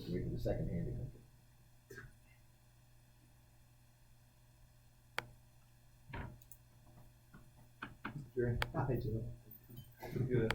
Wait for the second hand to come. Hi, Joe. Good.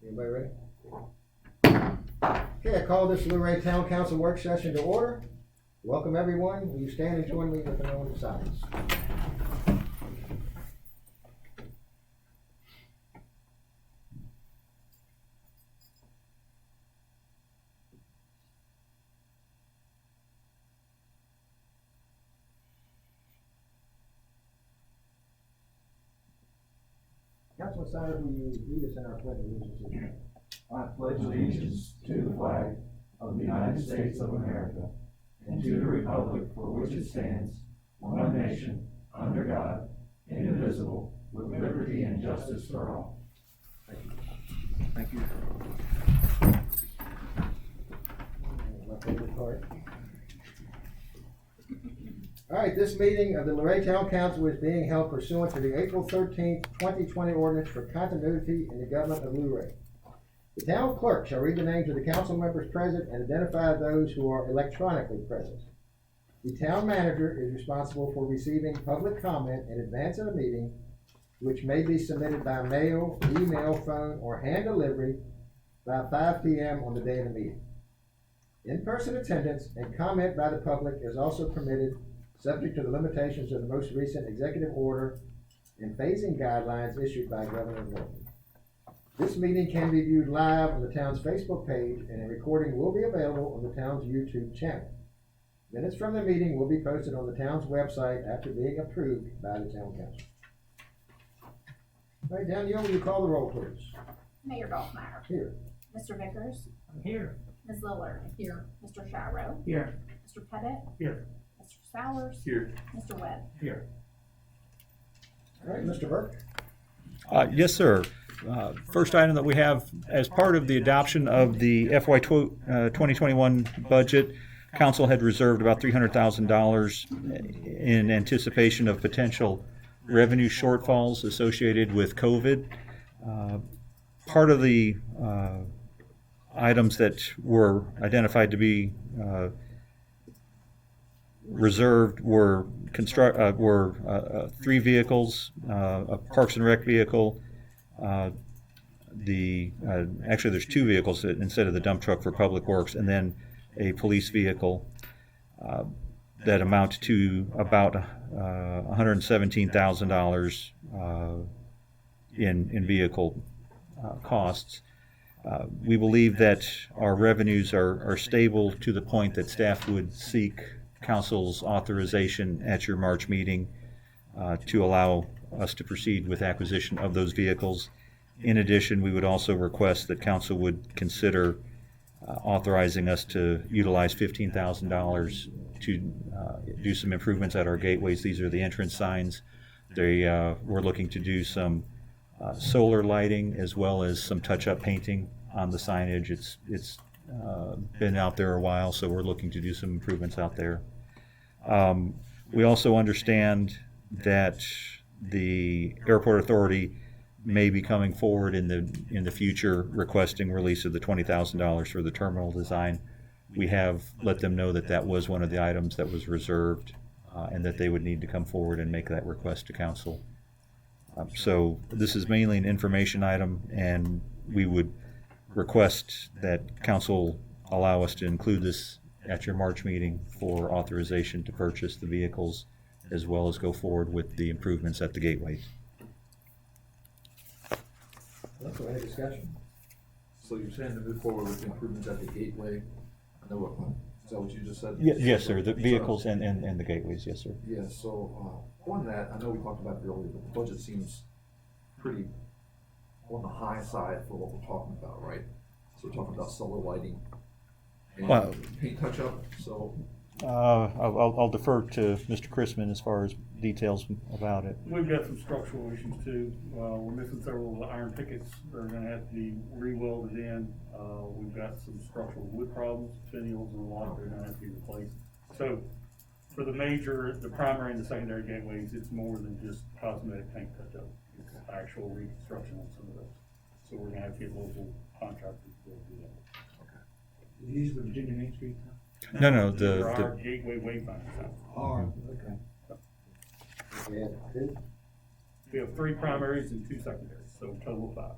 Anybody ready? Okay, I call this Luray Town Council work session to order. Welcome everyone. Will you stand and join me with the moment of silence? Councilman Sires, will you lead us in our pledge of allegiance? I pledge allegiance to the flag of the United States of America and to the republic for which it stands, one nation, under God, indivisible, with liberty and justice for all. Thank you. My favorite part. All right, this meeting of the Luray Town Council is being held pursuant to the April 13th, 2020 ordinance for continuity in the government of Luray. The town clerk shall read the names of the council members present and identify those who are electronically present. The town manager is responsible for receiving public comment in advance of the meeting, which may be submitted by mail, email, phone, or hand delivery by 5 p.m. on the day of the meeting. In-person attendance and comment by the public is also permitted, subject to the limitations of the most recent executive order and phasing guidelines issued by Governor Norton. This meeting can be viewed live on the town's Facebook page, and a recording will be available on the town's YouTube channel. Minutes from the meeting will be posted on the town's website after being approved by the town council. All right, Danielle, will you call the roll, please? Mayor Dolphmeyer. Here. Mr. Vickers. I'm here. Ms. Lillard. Here. Mr. Shiro. Here. Mr. Pettit. Here. Mr. Sowers. Here. Mr. Webb. Here. All right, Mr. Burke. Yes, sir. First item that we have, as part of the adoption of the FY 2021 budget, Council had reserved about $300,000 in anticipation of potential revenue shortfalls associated with COVID. Part of the items that were identified to be reserved were 3 vehicles, a Parks and Rec vehicle. Actually, there's 2 vehicles instead of the dump truck for Public Works, and then a police vehicle that amount to about $117,000 in vehicle costs. We believe that our revenues are stable to the point that staff would seek council's authorization at your March meeting to allow us to proceed with acquisition of those vehicles. In addition, we would also request that council would consider authorizing us to utilize $15,000 to do some improvements at our gateways. These are the entrance signs. We're looking to do some solar lighting as well as some touch-up painting on the signage. It's been out there a while, so we're looking to do some improvements out there. We also understand that the airport authority may be coming forward in the future requesting release of the $20,000 for the terminal design. We have let them know that that was one of the items that was reserved and that they would need to come forward and make that request to council. So this is mainly an information item, and we would request that council allow us to include this at your March meeting for authorization to purchase the vehicles as well as go forward with the improvements at the gateways. So any discussion? So you're saying to move forward with the improvements at the gateway? I know what Is that what you just said? Yes, sir, the vehicles and the gateways, yes, sir. Yeah, so, on that, I know we talked about it earlier, but the budget seems pretty on the high side for what we're talking about, right? So we're talking about solar lighting and Well- paint touch-up, so, I'll defer to Mr. Chrisman as far as details about it. We've got some structural issues too. We're missing several of the iron pickets that are gonna have to be re-welded in. We've got some structural wood problems, finials and a lot that are gonna have to be replaced. So for the primary and the secondary gateways, it's more than just cosmetic paint touch-up. It's actual reconstruction on some of those. So we're gonna have to get local contractors to do that. These are the Virginia Main Street? No, For our gateway wayfinders out. Oh, okay. We have two. We have 3 primaries and 2 secondaries, so total of 5.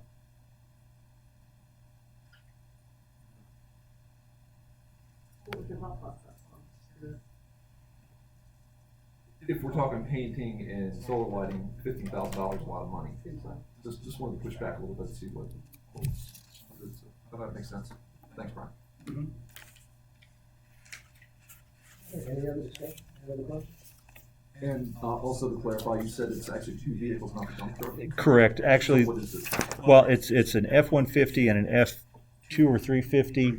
What would your thought process? if we're talking painting and solar lighting, $15,000 is a lot of money. Just wanted to push back a little bit to see what that makes sense. Thanks, Brian. Any other discussion, any other questions? And also to clarify, you said it's actually 2 vehicles, not the dump truck? Correct, actually, So what is it? well, it's an F-150 and an F-2 or 350.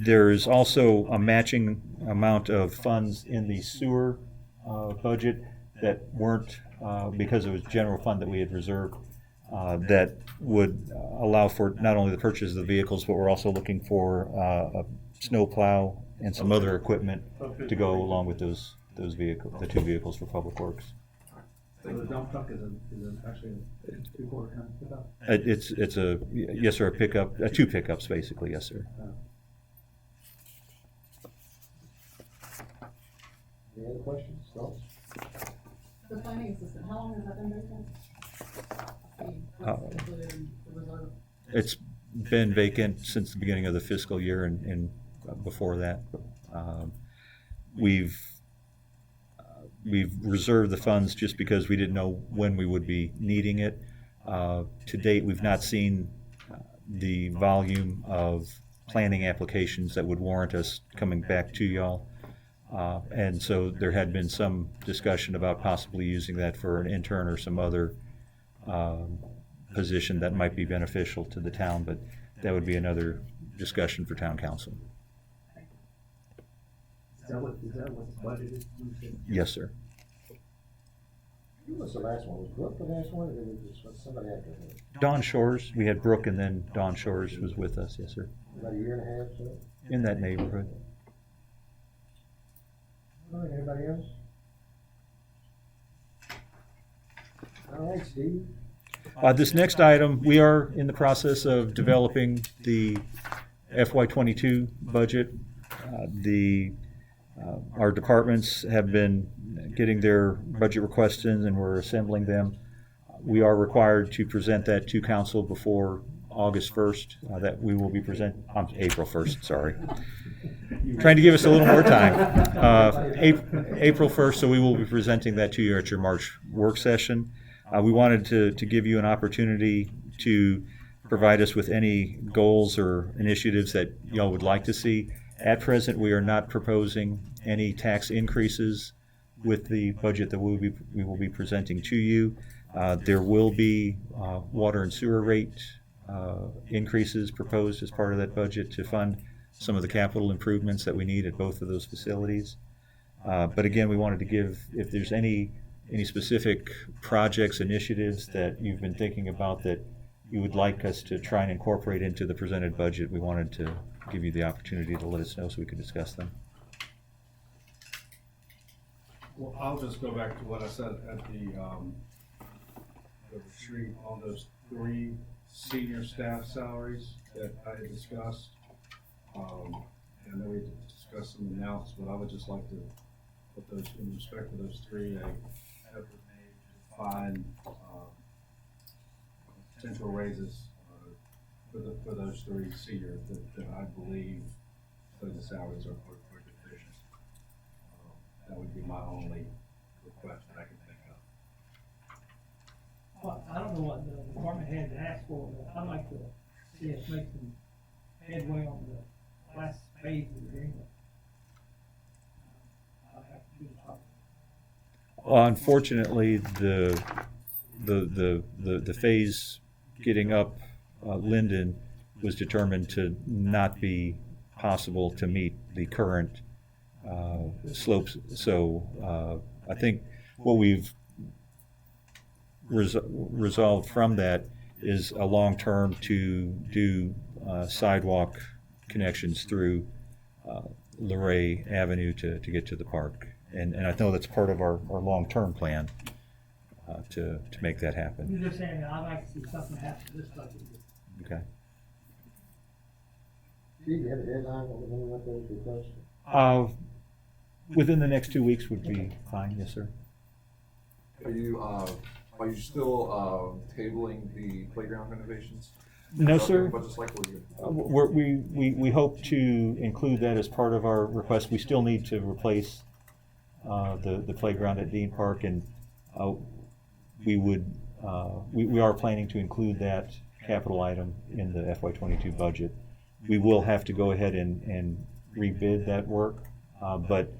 There's also a matching amount of funds in the sewer budget that weren't, because it was general fund that we had reserved, that would allow for not only the purchase of the vehicles, but we're also looking for a snow plow and some other equipment to go along with those vehicles, the 2 vehicles for Public Works. So the dump truck is actually a 3/4 ton pickup? It's a, yes, sir, a pickup, 2 pickups, basically, yes, sir. Any other questions, thoughts? The planning assistant, how long has that been vacant? What's included in the reserve? It's been vacant since the beginning of the fiscal year and before that. We've reserved the funds just because we didn't know when we would be needing it. To date, we've not seen the volume of planning applications that would warrant us coming back to y'all. And so there had been some discussion about possibly using that for an intern or some other position that might be beneficial to the town, but that would be another discussion for town council. Is that what's budgeted? Yes, sir. Who was the last one? Was Brooke the last one, or was somebody after her? Don Shores, we had Brooke and then Don Shores was with us, yes, sir, About a year and a half, so? in that neighborhood. All right, anybody else? All right, Steve. This next item, we are in the process of developing the FY22 budget. Our departments have been getting their budget requests in and we're assembling them. We are required to present that to council before August 1st, that we will be April 1st, sorry. Trying to give us a little more time. April 1st, so we will be presenting that to you at your March work session. We wanted to give you an opportunity to provide us with any goals or initiatives that y'all would like to see. At present, we are not proposing any tax increases with the budget that we will be presenting to you. There will be water and sewer rate increases proposed as part of that budget to fund some of the capital improvements that we need at both of those facilities. But again, we wanted to give, if there's any specific projects, initiatives that you've been thinking about that you would like us to try and incorporate into the presented budget, we wanted to give you the opportunity to let us know so we could discuss them. Well, I'll just go back to what I said at the retreat on those 3 senior staff salaries that I had discussed. I know we discussed some amounts, but I would just like to put those, in respect to those 3, a effort made to find potential raises for those 3 seniors that I believe the salaries are deficient. That would be my only request that I can think of. Well, I don't know what the department head asked for, but I'd like to see us make some headway on the last phase of the agreement. Unfortunately, the phase getting up Linden was determined to not be possible to meet the current slopes. So I think what we've resolved from that is a long-term to do sidewalk connections through Luray Avenue to get to the park. And I know that's part of our long-term plan to make that happen. You're just saying that I'd like to see something happen to this budget. Okay. Steve, you have a deadline on when we want those requests? Within the next 2 weeks would be fine, yes, sir. Are you still tabling the playground renovations? No, sir. Budget cycle, We hope to include that as part of our request. We still need to replace the playground at Dean Park, and we are planning to include that capital item in the FY22 budget. We will have to go ahead and rebid that work, but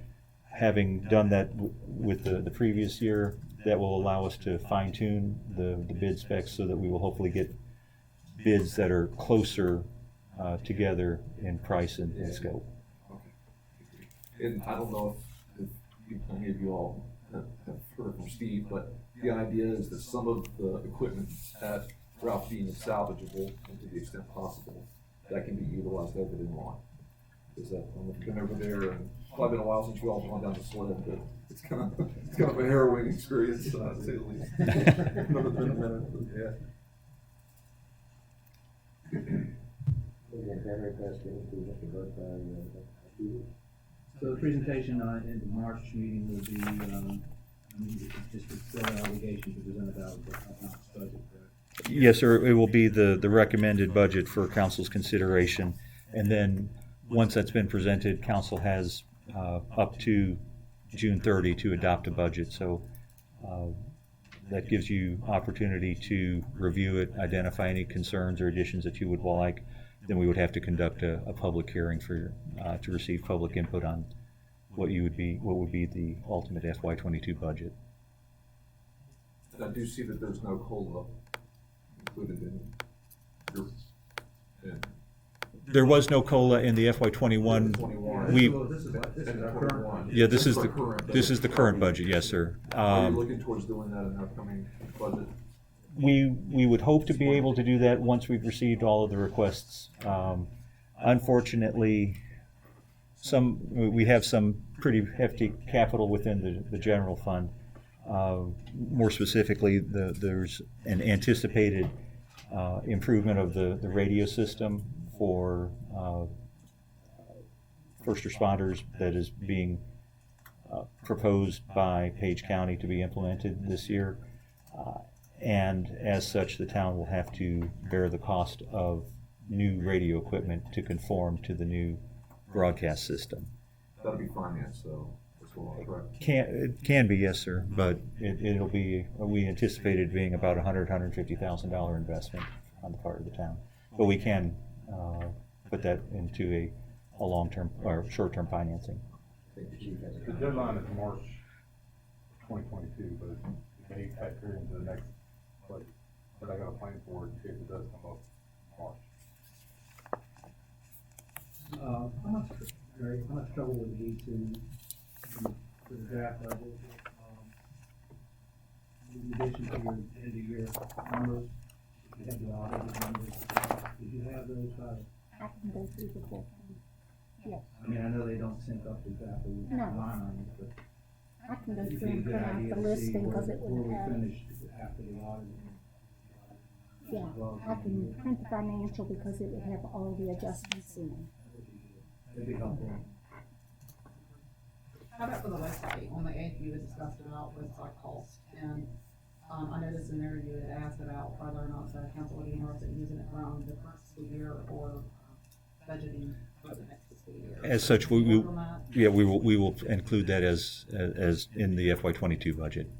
having done that with the previous year, that will allow us to fine tune the bid specs so that we will hopefully get bids that are closer together in price and scope. Okay. And I don't know if any of you all have heard from Steve, but the idea is that some of the equipment at Ralph Dean is salvageable, and to the extent possible, that can be utilized over in line. Is that, I don't know if you've been over there, and it's probably been a while since you all gone down the sled, but it's kind of a harrowing experience, to say the least. Never been a minute, but yeah. Again, that request given to Mr. Burke by Steve. So the presentation in the March meeting will be, just to fill our obligation to present about the budget, correct? Yes, sir. It will be the recommended budget for council's consideration. And then, once that's been presented, council has up to June 30 to adopt a budget. So that gives you opportunity to review it, identify any concerns or additions that you would like. Then we would have to conduct a public hearing for to receive public input on what would be the ultimate FY22 budget. I do see that there's no COLA included in your, There was no COLA in the FY21. 21. We, This is our current. yeah, this is the current budget. budget, yes, sir. Are you looking towards doing that in the upcoming budget? We would hope to be able to do that once we've received all of the requests. Unfortunately, we have some pretty hefty capital within the general fund. More specifically, there's an anticipated improvement of the radio system for first responders that is being proposed by Page County to be implemented this year. And as such, the town will have to bear the cost of new radio equipment to conform to the new broadcast system. That'll be financed, though, as well, correct? It can be, yes, sir, but it'll be, we anticipated being about $150,000 investment on the part of the town. But we can put that into a long-term or short-term financing. The deadline is March 2022, but it may factor into the next budget. But I got a plan for it in case it does come up in March. How much trouble would it be for the draft budget? In addition to your end of year numbers, you have the audited numbers. Did you have those? I can go through the whole thing. Yes, I mean, I know they don't sync up exactly with No. line items, but I can go it'd through be a and good print out idea the to see listing, where because it would we have, finish after the audit. yeah, I can print the financial because it would have all the adjustments in it. That'd be helpful. How about for the website? On the 8th, you had discussed about website cost, and I noticed in there you had asked about whether or not the council would be interested in using it around the current fiscal year or budgeting for the next fiscal year. As such, we Work on that? will include that as in the FY22 budget.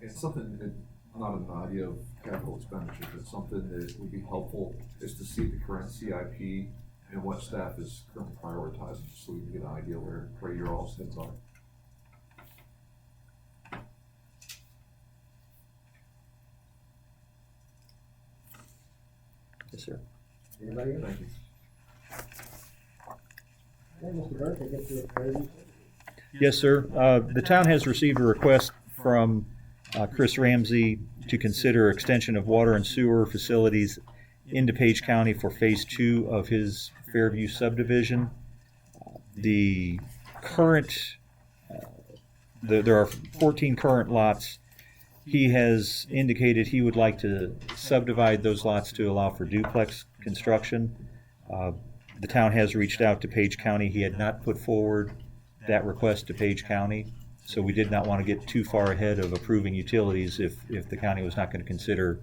It's something that, not an idea of capital expenditure, but something that would be helpful is to see the current CIP and what staff is currently prioritizing, just so we can get an idea where your all's heads are. Yes, sir. Anybody else? Thank you. Okay, Mr. Burke, I guess you're ready. Yes, sir. The town has received a request from Chris Ramsey to consider extension of water and sewer facilities into Page County for Phase 2 of his Fairview subdivision. The current, there are 14 current lots. He has indicated he would like to subdivide those lots to allow for duplex construction. The town has reached out to Page County. He had not put forward that request to Page County, so we did not want to get too far ahead of approving utilities if the county was not going to consider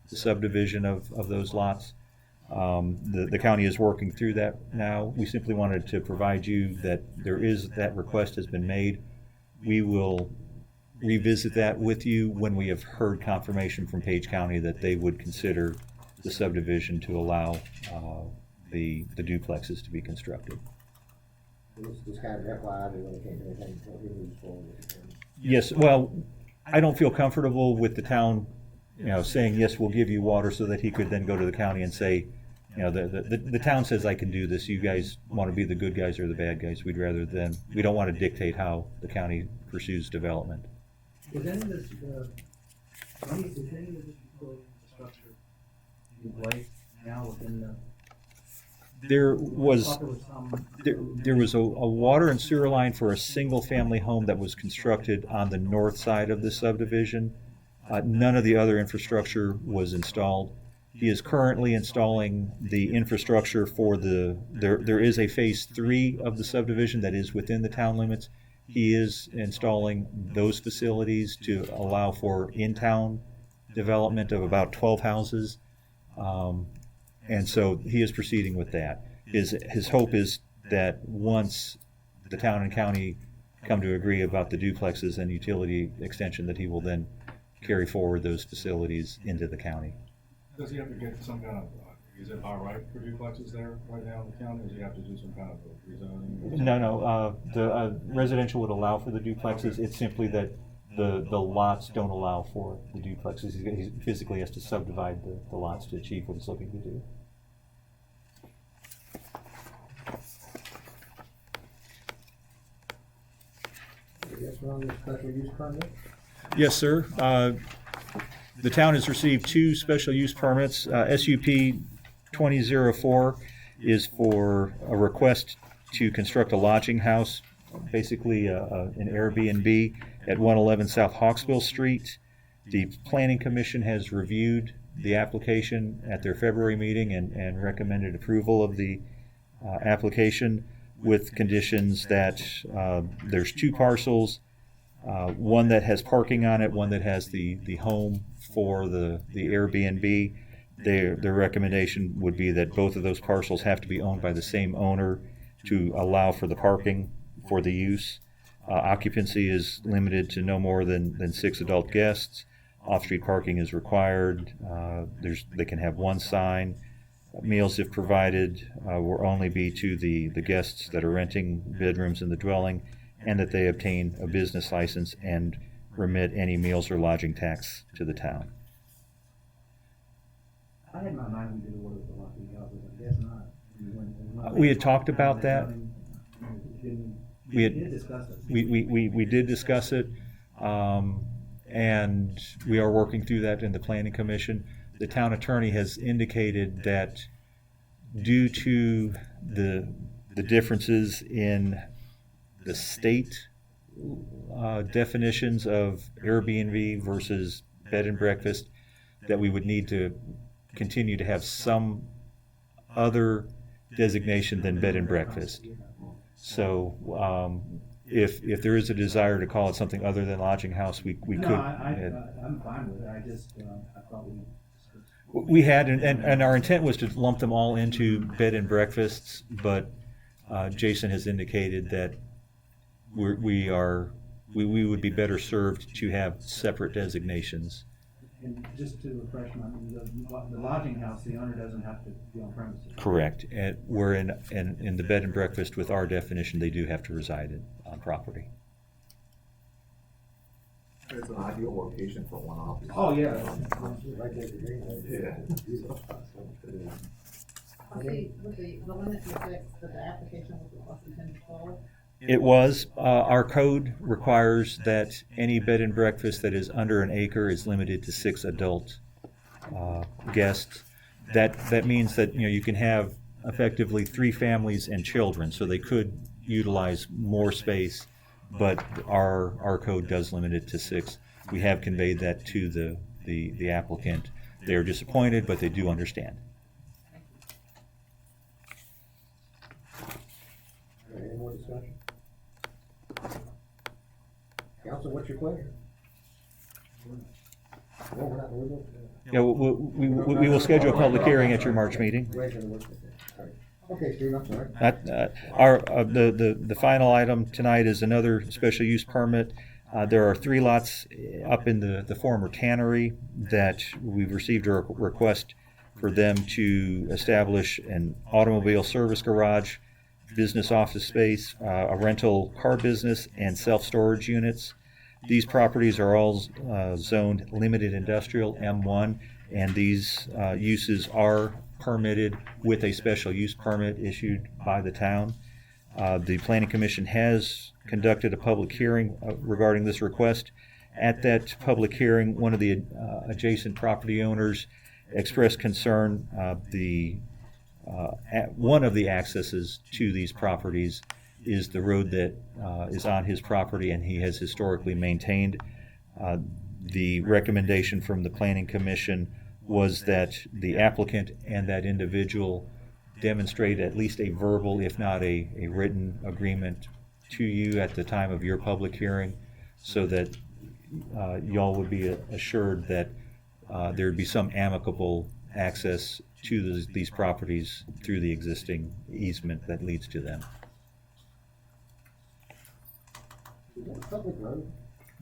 the subdivision of those lots. The county is working through that now. We simply wanted to provide you that that request has been made. We will revisit that with you when we have heard confirmation from Page County that they would consider the subdivision to allow the duplexes to be constructed. This is kind of FYI, we really can't do anything until he moves forward with it. Yes, well, I don't feel comfortable with the town, saying, yes, we'll give you water, so that he could then go to the county and say, the town says I can do this, you guys want to be the good guys or the bad guys. We don't want to dictate how the county pursues development. Is any of this, is any of this utility infrastructure in place now within the? There was some. there was a water and sewer line for a single-family home that was constructed on the north side of the subdivision. None of the other infrastructure was installed. He is currently installing the infrastructure for there is a Phase 3 of the subdivision that is within the town limits. He is installing those facilities to allow for in-town development of about 12 houses. And so he is proceeding with that. His hope is that once the town and county come to agree about the duplexes and utility extension, that he will then carry forward those facilities into the county. Does he have to get some kind of, is it by right for duplexes there right now in the county, or does he have to do some kind of rezoning? No, the residential would allow for the duplexes. It's simply that the lots don't allow for the duplexes. He physically has to subdivide the lots to achieve what he's looking to do. Yes, we're on the special use permit. Yes, sir. The town has received 2 special use permits. SUP 2004 is for a request to construct a lodging house, basically an Airbnb at 111 South Hawksville Street. The Planning Commission has reviewed the application at their February meeting and recommended approval of the application with conditions that there's 2 parcels, one that has parking on it, one that has the home for the Airbnb. Their recommendation would be that both of those parcels have to be owned by the same owner to allow for the parking for the use. Occupancy is limited to no more than 6 adult guests. Off-street parking is required. They can have 1 sign. Meals, if provided, will only be to the guests that are renting bedrooms in the dwelling, and that they obtain a business license and remit any meals or lodging tax to the town. I had in my mind we did order the lodging houses, I guess not. We had talked about that. We did discuss it. We did discuss it, and we are working through that in the Planning Commission. The town attorney has indicated that due to the differences in the state definitions of Airbnb versus bed and breakfast, that we would need to continue to have some other designation than bed and breakfast. So if there is a desire to call it something other than lodging house, we could. I'm fine with it. I just I thought we had, and our intent was to lump them all into bed and breakfasts, but Jason has indicated that we would be better served to have separate designations. And just to refresh my, the lodging house, the owner doesn't have to be on premises. Correct. And we're in the bed and breakfast, with our definition, they do have to reside on property. It's an ideal location for one office. Oh, yeah. Right there, the green, Yeah. I see with the limit to six, that the application was requested 10 to 12. It was, our code requires that any bed and breakfast that is under an acre is limited to 6 adult guests. That means that, you can have effectively 3 families and children, so they could utilize more space, but our code does limit it to 6. We have conveyed that to the applicant. They are disappointed, but they do understand. Any more discussion? Council, what's your pleasure? Well, we're not, Yeah, we will schedule a public hearing at your March meeting. Okay, Steve, I'm sorry. The final item tonight is another special use permit. There are 3 lots up in the former tannery that we've received a request for them to establish an automobile service garage, business office space, a rental car business, and self-storage units. These properties are all zoned limited industrial M1, and these uses are permitted with a special use permit issued by the town. The Planning Commission has conducted a public hearing regarding this request. At that public hearing, one of the adjacent property owners expressed concern. One of the accesses to these properties is the road that is on his property, and he has historically maintained. The recommendation from the Planning Commission was that the applicant and that individual demonstrate at least a verbal, if not a written agreement to you at the time of your public hearing, so that y'all would be assured that there would be some amicable access to these properties through the existing easement that leads to them. Is that a public road?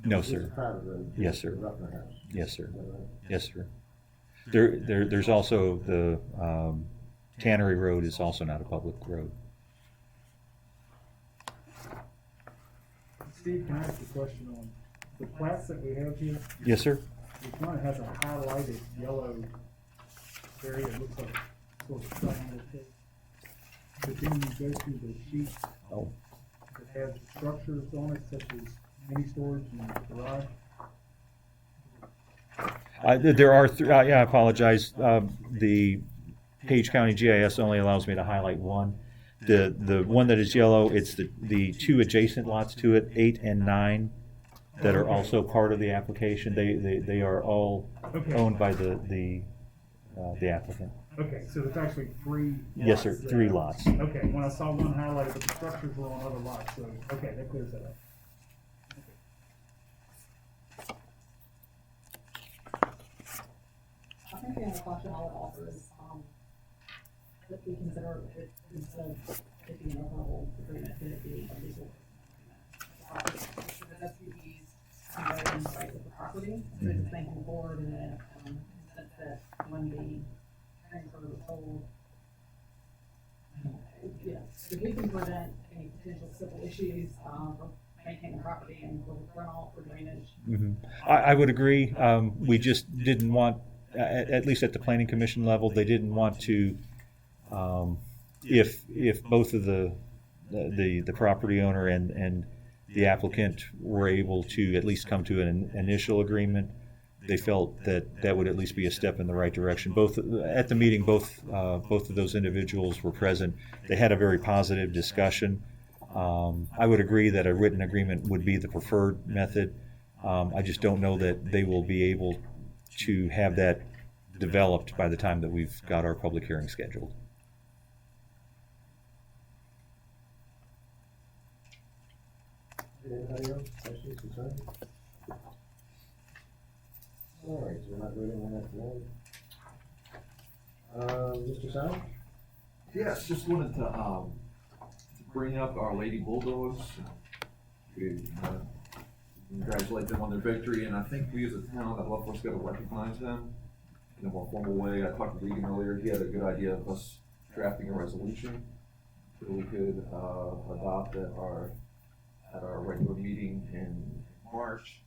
No, It's a sir. private road. Yes, sir. Ruffner House. Yes, sir. Is that right? Yes, sir. There's also the Tannery Road is also not a public road. Steve, can I ask a question on the plats that we have here? Yes, sir. Each one has a highlighted yellow area, it looks like sort of triangle shape. But then you go to the sheet Oh. that has structures on it, such as mini storage and garage. There are, I apologize. The Page County GIS only allows me to highlight one. The one that is yellow, it's the 2 adjacent lots to it, 8 and 9, that are also part of the application. They are all owned by the applicant. Okay, so there's actually 3 lots. Yes, sir, 3 there. lots. Okay, when I saw one highlighted, but the structures were on other lots, so, okay, that clears that up. I think the only question I would offer is, if we consider it instead of it being a verbal agreement, could it be a legal agreement? Because that's SUVs, conveying the right of the property, so just thinking forward in the, sense that when the transfer was sold, if we can prevent any potential civil issues, from maintaining the property and for runoff or drainage. Mhm. I would agree. We just didn't want, at least at the Planning Commission level, they didn't want to, if both of the property owner and the applicant were able to at least come to an initial agreement, they felt that would at least be a step in the right direction. At the meeting, both of those individuals were present. They had a very positive discussion. I would agree that a written agreement would be the preferred method. I just don't know that they will be able to have that developed by the time that we've got our public hearing scheduled. Anybody else? Questions, concerns? All right, so we're not voting on that tonight. Mr. Simon? Yes, just wanted to bring up our Lady Bulldogs. We congratulate them on their victory, and I think we as a town, I'd love for us to be able to recognize them in a more formal way. I talked to Regan earlier, he had a good idea of us drafting a resolution that we could, adopt at our regular meeting in March.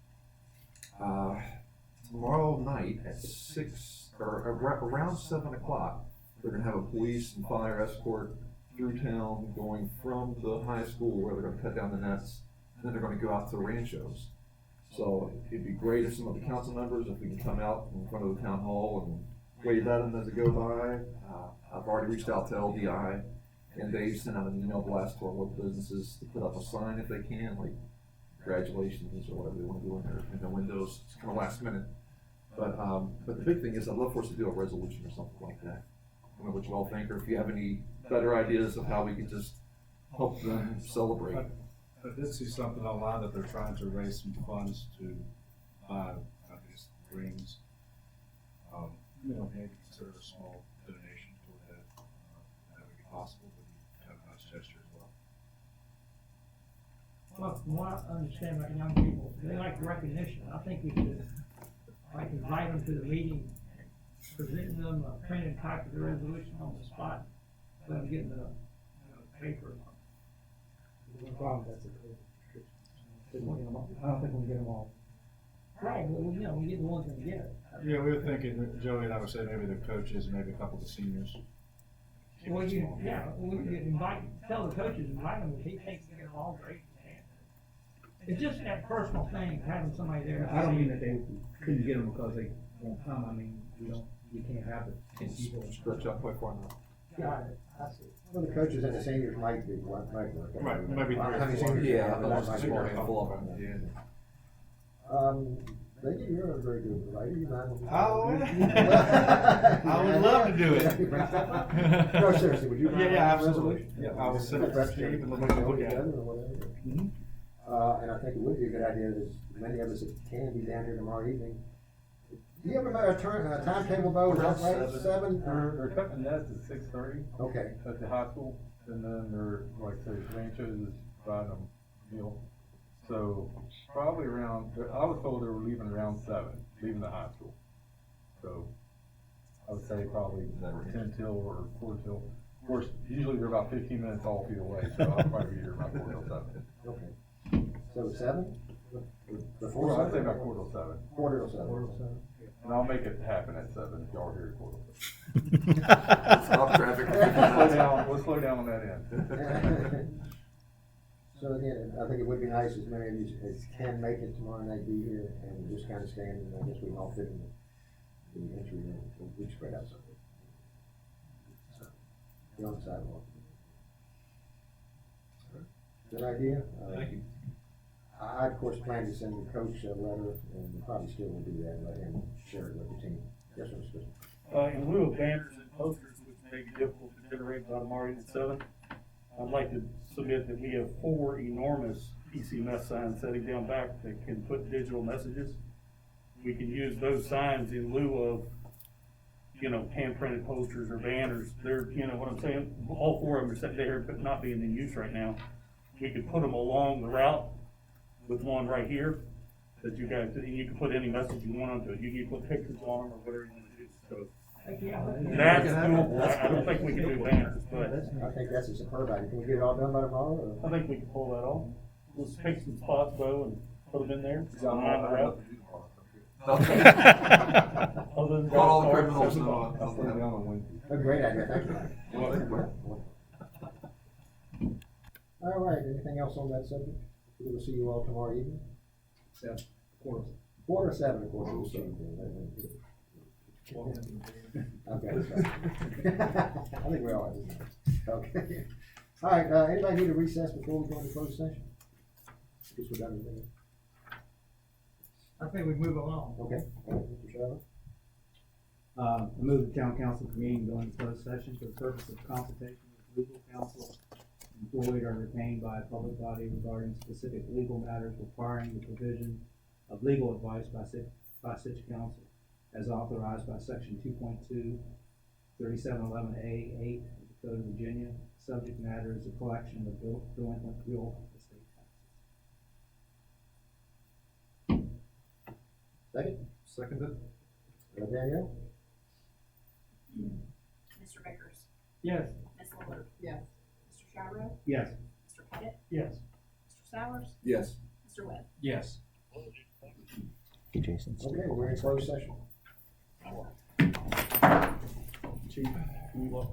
Tomorrow night at 6, or around 7 o'clock, they're gonna have a police and fire escort through town, going from the high school where they're gonna cut down the nets, and then they're gonna go out to the ranchos. So it'd be great if some of the council members, if we can come out in front of the town hall and wave at them as they go by. I've already reached out to LDI, and they sent out an email blast to our local businesses to put up a sign if they can, like congratulations or whatever they want to do in their windows. It's kind of last minute. But the big thing is I'd love for us to do a resolution or something like that. I don't know what you all think, or if you have any better ideas of how we could just help them celebrate. I did see something online that they're trying to raise some funds to buy, I guess, rings. Maybe consider a small donation toward that. That would be possible, but kind of a nice gesture as well. Well, from what I understand about young people, they like recognition. I think we should, like, invite them to the meeting, presenting them a printed copy of the resolution on the spot, let them get in the paper. No problem, that's a good description. I don't think we can get them all. Right, but we get the ones that get it. Yeah, we were thinking, Joey and I would say maybe the coaches, maybe a couple of the seniors. Well, we could invite, tell the coaches, invite them, if he thinks they get them all, great. It's just that personal thing, having somebody there. I don't mean that they couldn't get them because they won't come, I mean, we can't have it. Can't stretch out quite far enough. Got it, I see. Well, the coaches and the seniors might be, might work. Right, maybe three or How many four. seniors? Yeah, But that almost might a small work. handful of them, Becky, you're a very good writer. You mind? Oh, I would love to do it. No, seriously, would you? Yeah, write a absolutely. resolution? Yeah, I will send it to Perhaps Steve and we let can him go look at it. together or whatever. Mhm. And I think it would be a good idea that as many of us that can be down here tomorrow evening. Do you ever make a timetable, Bo, is that right? Seven? They're cutting nets at 6:30 Okay, at the high school, and then they're, like, say, Ranchos is providing them meal. So probably around, I was told they were leaving around 7, leaving the high school. So I would say probably 10 till or 4 till. Of course, usually they're about 15 minutes off either way, so I'll probably be here about 4 till 7. okay. So 7? Before Well, I'd say 7? about 4 till 7. Quarter till 7. And I'll make it happen at 7 if y'all are here at 4 till 7. Stop traffic. We'll slow down on that end. So again, I think it would be nice as many of you as can make it tomorrow night, be here and just kind of stand, and I guess we can all fit in the entry room, we spread out something. So, be on the sidewalk. Good idea. Thank you. I, of course, plan to send the coach a letter, and probably still will do that, and let him share it with the team. Yes, sir, Mr. Smith. In lieu of banners and posters, which may be difficult to generate by tomorrow evening at 7, I'd like to submit that we have 4 enormous PCMS signs sitting down back that can put digital messages. We can use those signs in lieu of, hand printed posters or banners. They're, what I'm saying, all 4 of them are sitting there but not being in use right now. We could put them along the route with one right here that you guys, and you can put any message you want onto it. You can put pictures on them or whatever you want to do. So that's doable. I don't think we can do banners, but I think that's a superb idea. Can we get it all done by tomorrow? I think we can pull that off. We'll just pick some spots, Bo, and put them in there. Line the route. Other than Call all the golf criminals. carts, I'll slow down on Wednesday. A great idea, thank you. All right, anything else on that subject? We'll see you all tomorrow evening. 7, 4. 4 or 7, of course, we'll change it. Okay, sorry. I think we all have. Okay. All right, anybody need a recess before we go into closed session? Guess we're done with that. I think we move along. Okay, all right, Mr. Shriver. I move the town council convene go into closed session for the purpose of consultation with legal counsel employed or retained by a public body regarding specific legal matters requiring the provision of legal advice by such counsel as authorized by section 2.2, 3711A8 of the Code of Virginia. Subject matter is the collection of delinquent real estate taxes. Second, Seconded? Danielle? Mr. Vickers, Yes. Ms. Lillard, Yes. Mr. Shabro, Yes. Mr. Pettit, Yes. Mr. Sowers, Yes. Mr. Webb. Yes. Hey, Jason. Okay, we're in closed session. Chief, can you walk?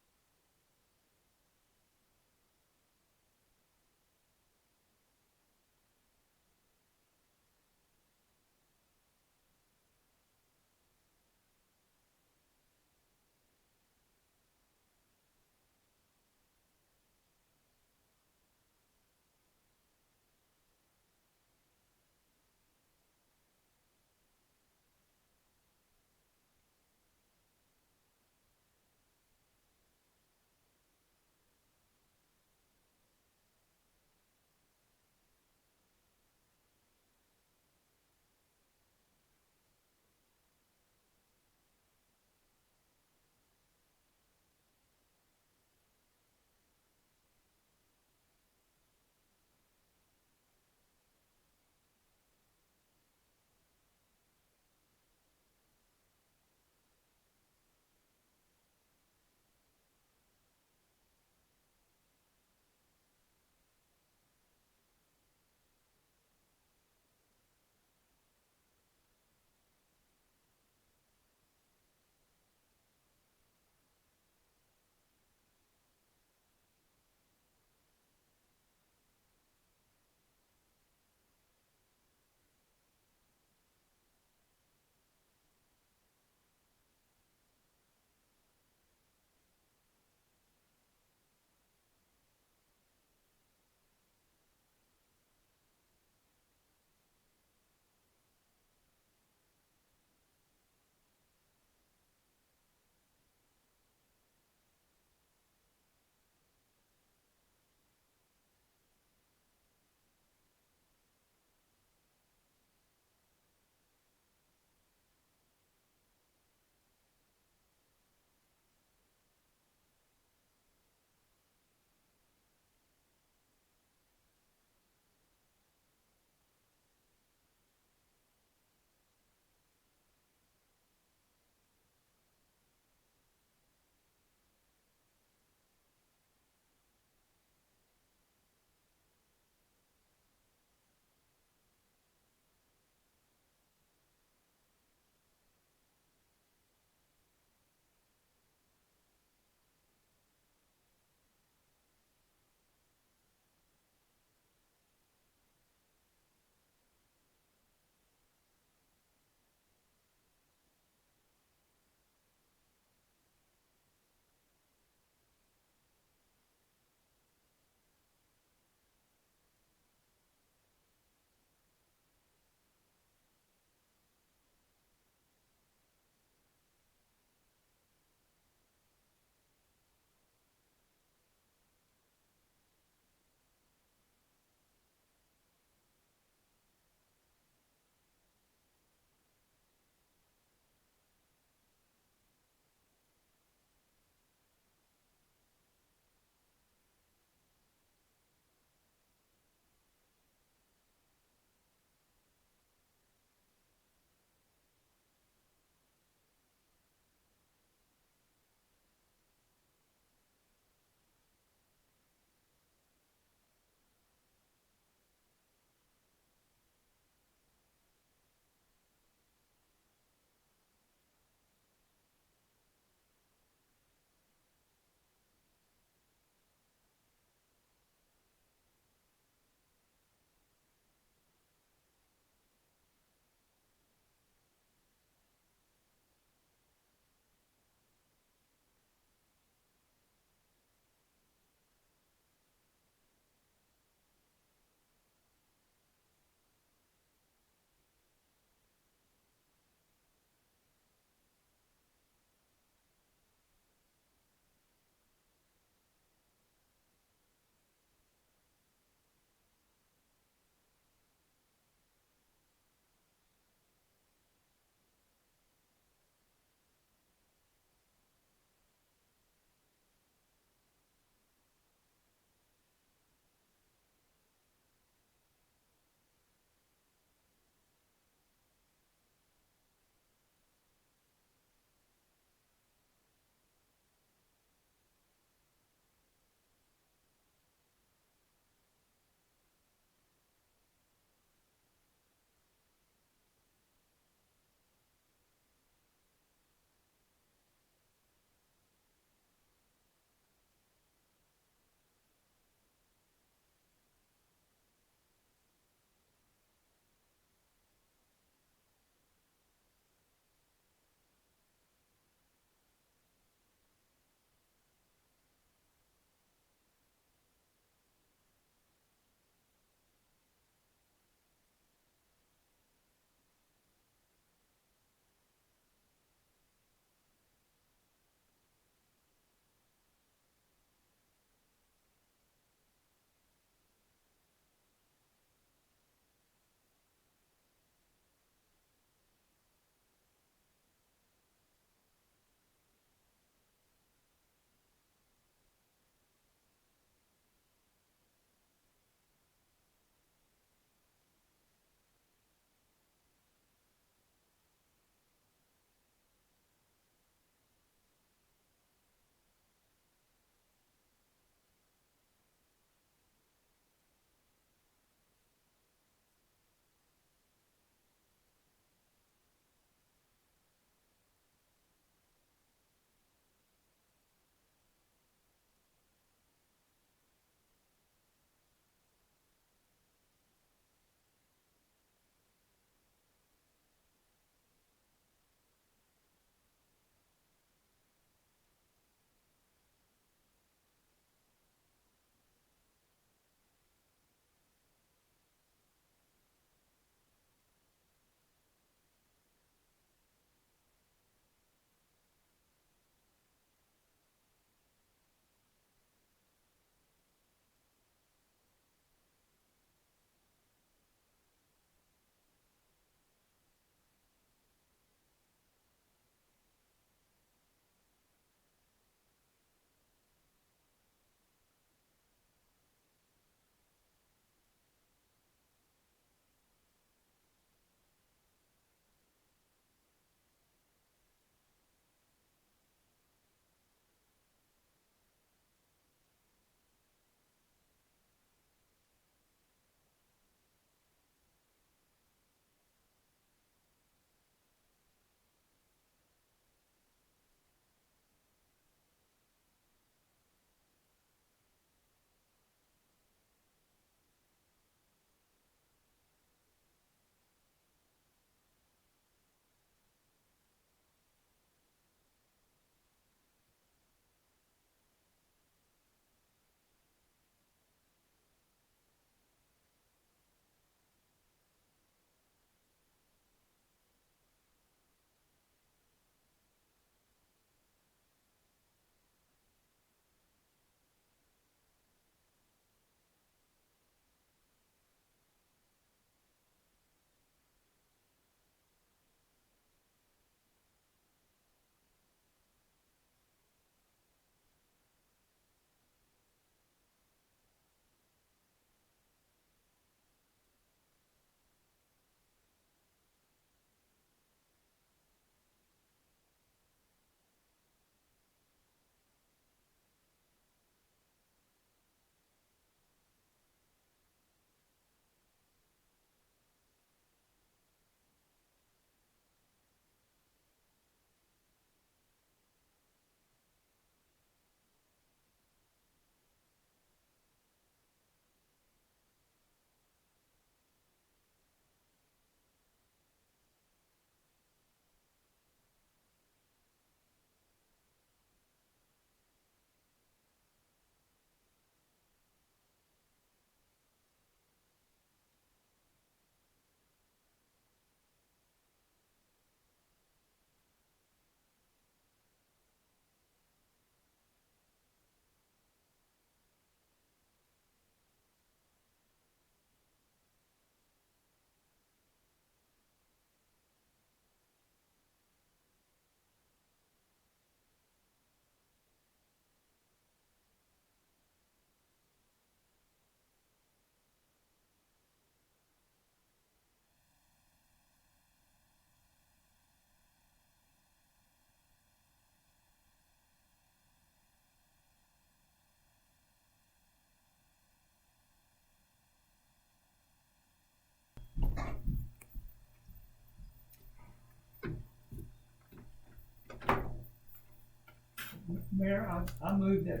Mayor, I move that,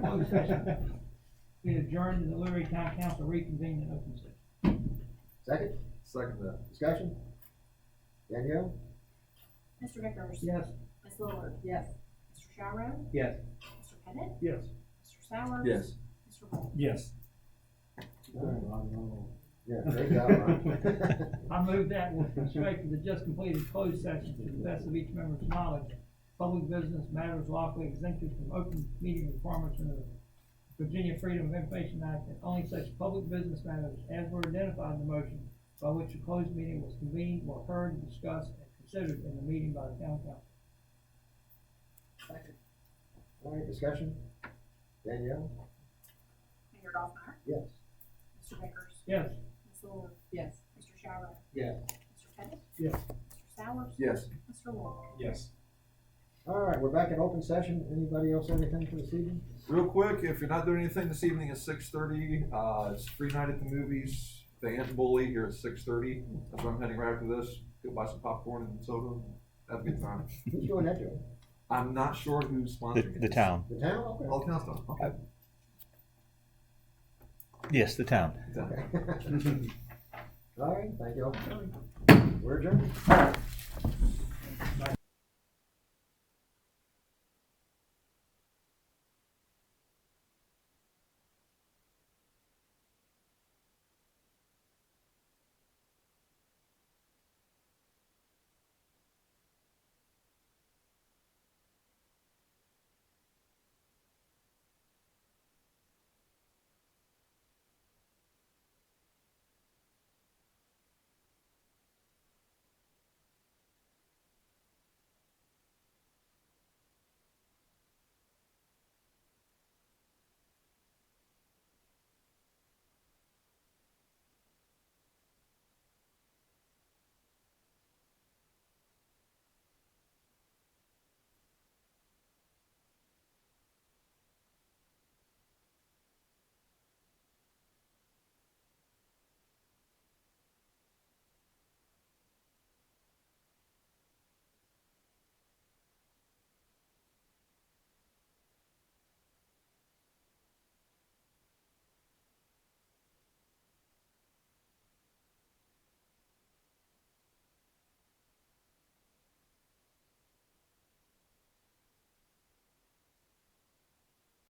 closed session be adjourned and the Luray Town Council reconvene in open session. Second, Second that. discussion? Danielle? Mr. Vickers? Yes. Ms. Lillard? Yes. Mr. Gyro? Yes. Mr. Pettit? Yes. Mr. Sowers? Yes. Mr. Moore? Yes. Yeah, great job, Ron. I move that with respect to the just completed closed session, to the best of each member's knowledge, public business matters lawfully exempted from open meeting requirements under the Virginia Freedom of Information Act, and only such public business matters as were identified in the motion by which a closed meeting was convened were heard, discussed, and considered in the meeting by the town council. All right, discussion? Danielle? Mayor Dolphin? Yes. Mr. Vickers? Yes. Ms. Lillard? Yes. Mr. Gyro? Yes. Mr. Pettit? Yes. Mr. Sowers? Yes. Mr. Moore? Yes. All right, we're back in open session. Anybody else have anything for this evening? Real quick, if you're not doing anything this evening at 6:30, it's free night at the movies. The Ant Bully here at 6:30. That's where I'm heading right after this. Go buy some popcorn and soda. Have a good time. Who's doing that, Joe? I'm not sure who's sponsoring it. The town. The town? Okay. Oh, the town's done. Okay. Yes, the town. All right, thank you all for coming. We're adjourned.